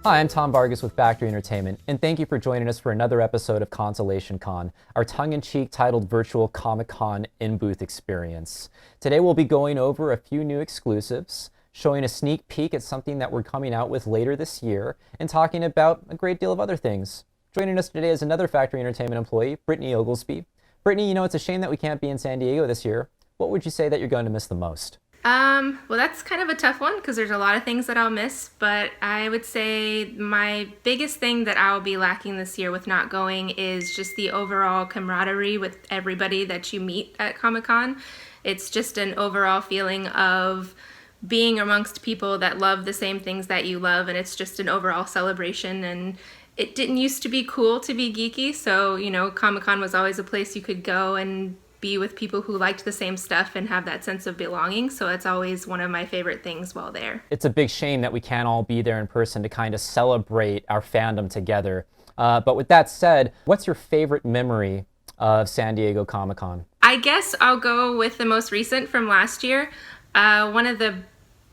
Hi, I'm Tom Vargas with Factory Entertainment, and thank you for joining us for another episode of Consolation-Con, our tongue-in-cheek titled virtual Comic-Con in-booth experience. Today we'll be going over a few new exclusives, showing a sneak peek at something that we're coming out with later this year, and talking about a great deal of other things. Joining us today is another Factory Entertainment employee, Brittany Oglesby. Brittany, you know, it's a shame that we can't be in San Diego this year. What would you say that you're going to miss the most? Well, that's kind of a tough one because there's a lot of things that I'll miss, but I would say my biggest thing that I'll be lacking this year with not going is just the overall camaraderie with everybody that you meet at Comic-Con. It's just an overall feeling of being amongst people that love the same things that you love, and it's just an overall celebration. And it didn't used to be cool to be geeky, so, you know, Comic-Con was always a place you could go and be with people who liked the same stuff and have that sense of belonging. So it's always one of my favorite things while there. It's a big shame that we can't all be there in person to kind of celebrate our fandom together. But with that said, what's your favorite memory of San Diego Comic-Con? I guess I'll go with the most recent from last year. One of the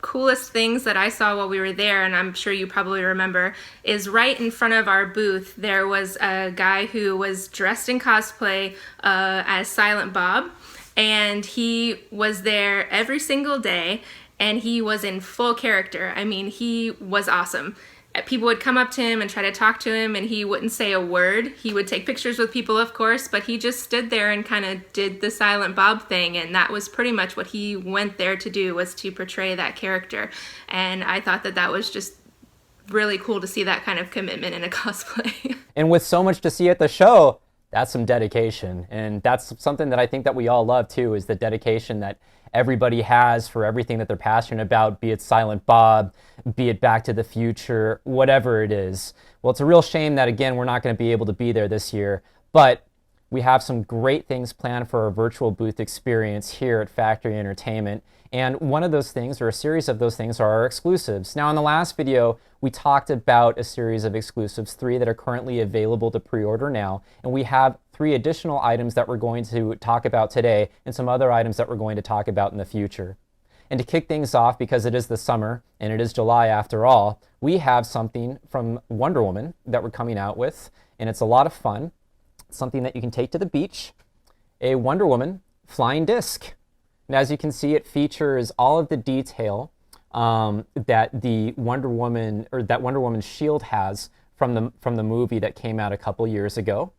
coolest things that I saw while we were there, and I'm sure you probably remember, is right in front of our booth there was a guy who was dressed in cosplay as Silent Bob, and he was there every single day, and he was in full character. I mean, he was awesome. People would come up to him and try to talk to him, and he wouldn't say a word. He would take pictures with people, of course, but he just stood there and kind of did the Silent Bob thing, and that was pretty much what he went there to do, was to portray that character. And I thought that that was just really cool to see that kind of commitment in a cosplay. And with so much to see at the show, that's some dedication. And that's something that I think that we all love too, is the dedication that everybody has for everything that they're passionate about, be it Silent Bob, be it Back to the Future, whatever it is. Well, it's a real shame that, again, we're not going to be able to be there this year, but we have some great things planned for our virtual booth experience here at Factory Entertainment. And one of those things, or a series of those things, are our exclusives. Now, in the last video, we talked about a series of exclusives, 3 that are currently available to pre-order now. And we have 3 additional items that we're going to talk about today, and some other items that we're going to talk about in the future. And to kick things off, because it is the summer, and it is July after all, we have something from Wonder Woman that we're coming out with, and it's a lot of fun. It's something that you can take to the beach, a Wonder Woman flying disc. And as you can see, it features all of the detail that the Wonder Woman, or that Wonder Woman's shield has from the movie that came out a couple years ago.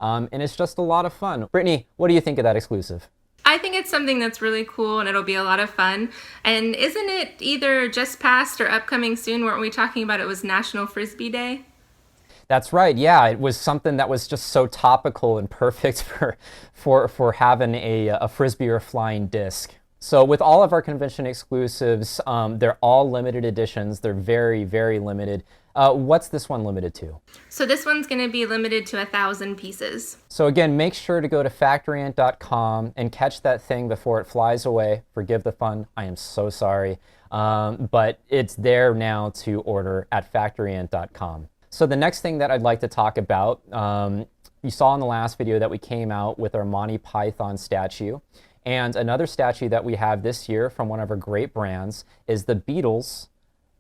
And it's just a lot of fun. Brittany, what do you think of that exclusive? I think it's something that's really cool, and it'll be a lot of fun. And isn't it either just past or upcoming soon? Weren't we talking about it was National Frisbee Day? That's right. Yeah, it was something that was just so topical and perfect for having a frisbee or a flying disc. So with all of our convention exclusives, they're all limited editions. They're very, very limited. What's this one limited to? So this one's going to be limited to 1,000 pieces. So again, make sure to go to factoryant.com and catch that thing before it flies away. Forgive the fun. I am so sorry. But it's there now to order at factoryant.com. So the next thing that I'd like to talk about, you saw in the last video that we came out with our Monty Python statue. And another statue that we have this year from one of our great brands is the Beatles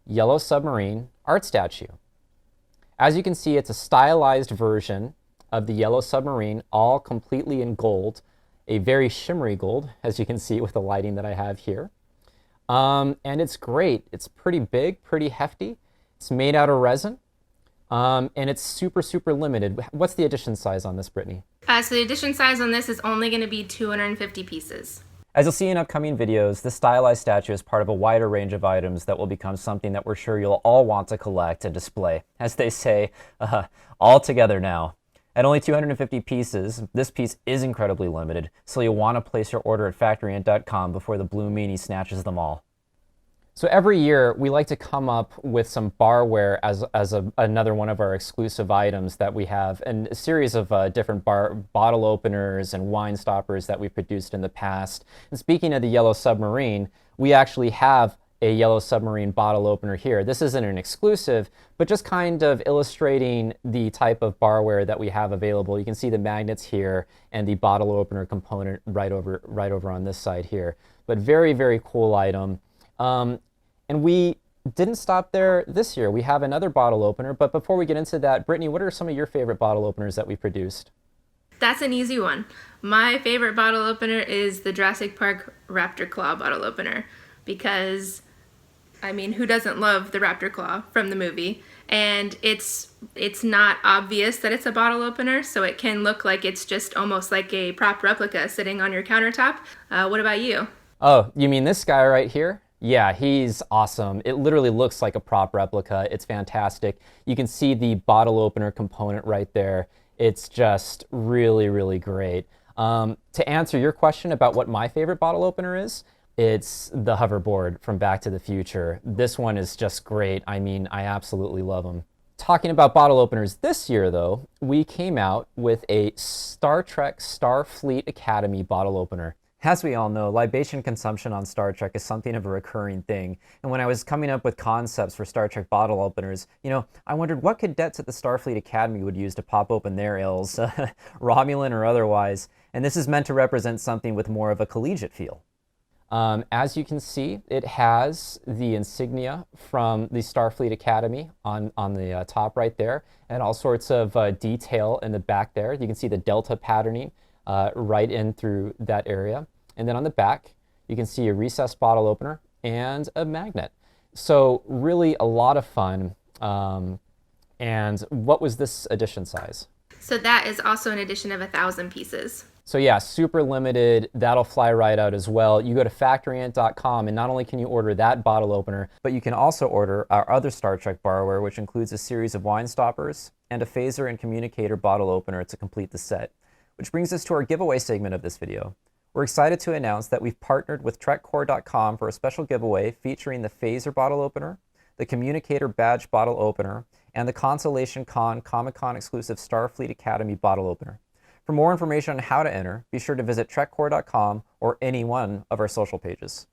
Yellow Submarine art statue. As you can see, it's a stylized version of the Yellow Submarine, all completely in gold, a very shimmery gold, as you can see with the lighting that I have here. And it's great. It's pretty big, pretty hefty. It's made out of resin. And it's super, super limited. What's the edition size on this, Brittany? So the edition size on this is only going to be 250 pieces. As you'll see in upcoming videos, this stylized statue is part of a wider range of items that will become something that we're sure you'll all want to collect and display. As they say, all together now. At only 250 pieces, this piece is incredibly limited, so you'll want to place your order at factoryant.com before the Blue Meanie snatches them all. So every year, we like to come up with some barware as another one of our exclusive items that we have, and a series of different bottle openers and wine stoppers that we've produced in the past. And speaking of the Yellow Submarine, we actually have a Yellow Submarine bottle opener here. This isn't an exclusive, but just kind of illustrating the type of barware that we have available. You can see the magnets here and the bottle opener component right over on this side here. But very, very cool item. And we didn't stop there this year. We have another bottle opener, but before we get into that, Brittany, what are some of your favorite bottle openers that we produced? That's an easy one. My favorite bottle opener is the Jurassic Park Raptor Claw bottle opener because, I mean, who doesn't love the Raptor Claw from the movie? And it's not obvious that it's a bottle opener, so it can look like it's just almost like a prop replica sitting on your countertop. What about you? Oh, you mean this guy right here? Yeah, he's awesome. It literally looks like a prop replica. It's fantastic. You can see the bottle opener component right there. It's just really, really great. To answer your question about what my favorite bottle opener is, it's the hoverboard from Back to the Future. This one is just great. I mean, I absolutely love them. Talking about bottle openers this year, though, we came out with a Star Trek Starfleet Academy bottle opener. As we all know, libation consumption on Star Trek is something of a recurring thing. And when I was coming up with concepts for Star Trek bottle openers, I wondered what cadets at the Starfleet Academy would use to pop open their ales, Romulan or otherwise. And this is meant to represent something with more of a collegiate feel. As you can see, it has the insignia from the Starfleet Academy on the top right there, and all sorts of detail in the back there. You can see the delta patterning right in through that area. And then on the back, you can see a recessed bottle opener and a magnet. So really a lot of fun. And what was this edition size? So that is also an edition of 1,000 pieces. So yeah, super limited. That'll fly right out as well. You go to factoryant.com, and not only can you order that bottle opener, but you can also order our other Star Trek barware, which includes a series of wine stoppers and a phaser and communicator bottle opener to complete the set. Which brings us to our giveaway segment of this video. We're excited to announce that we've partnered with trekcore.com for a special giveaway featuring the phaser bottle opener, the communicator badge bottle opener, and the Consolation-Con Comic-Con exclusive Starfleet Academy bottle opener. For more information on how to enter, be sure to visit trekcore.com or any one of our social pages.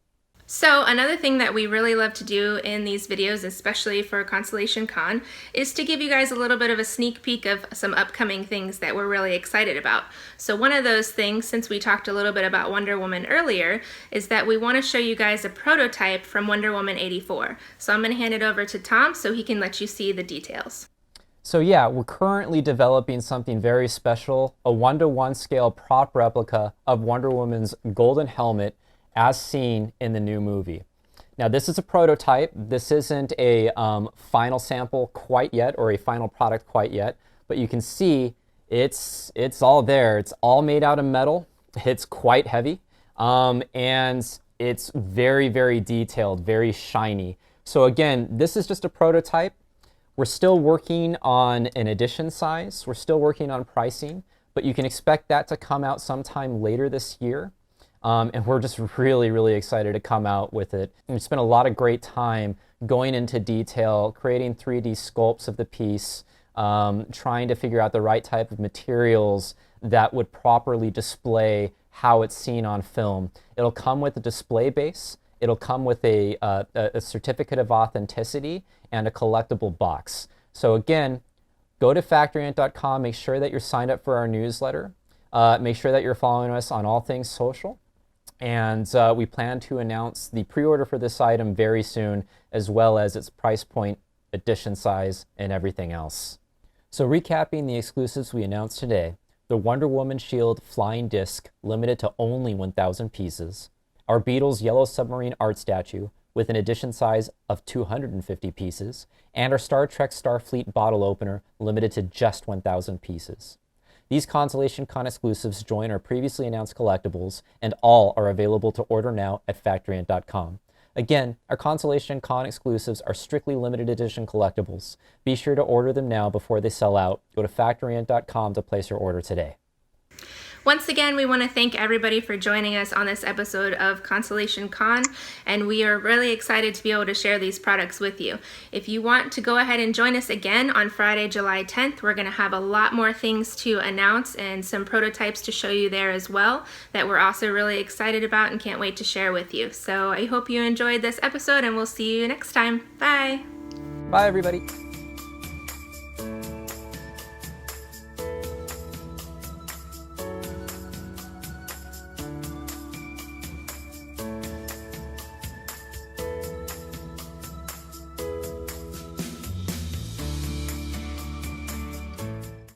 So another thing that we really love to do in these videos, especially for Consolation-Con, is to give you guys a little bit of a sneak peek of some upcoming things that we're really excited about. So one of those things, since we talked a little bit about Wonder Woman earlier, is that we want to show you guys a prototype from Wonder Woman 84. So I'm going to hand it over to Tom so he can let you see the details. So yeah, we're currently developing something very special, a 1:1 scale prop replica of Wonder Woman's golden helmet as seen in the new movie. Now this is a prototype. This isn't a final sample quite yet, or a final product quite yet, but you can see it's all there. It's all made out of metal. It's quite heavy, and it's very, very detailed, very shiny. So again, this is just a prototype. We're still working on an edition size. We're still working on pricing, but you can expect that to come out sometime later this year. And we're just really, really excited to come out with it. And we spent a lot of great time going into detail, creating 3D sculpts of the piece, trying to figure out the right type of materials that would properly display how it's seen on film. It'll come with a display base. It'll come with a certificate of authenticity and a collectible box. So again, go to factoryant.com, make sure that you're signed up for our newsletter, make sure that you're following us on all things social, and we plan to announce the pre-order for this item very soon, as well as its price point, edition size, and everything else. So recapping the exclusives we announced today, the Wonder Woman Shield Flying Disc, limited to only 1,000 pieces, our Beatles Yellow Submarine art statue with an edition size of 250 pieces, and our Star Trek Starfleet bottle opener limited to just 1,000 pieces. These Consolation-Con exclusives join our previously announced collectibles, and all are available to order now at factoryant.com. Again, our Consolation-Con exclusives are strictly limited edition collectibles. Be sure to order them now before they sell out. Go to factoryant.com to place your order today. Once again, we want to thank everybody for joining us on this episode of Consolation-Con, and we are really excited to be able to share these products with you. If you want to go ahead and join us again on Friday, July 10th, we're going to have a lot more things to announce and some prototypes to show you there as well that we're also really excited about and can't wait to share with you. So I hope you enjoyed this episode, and we'll see you next time. Bye! Bye, everybody.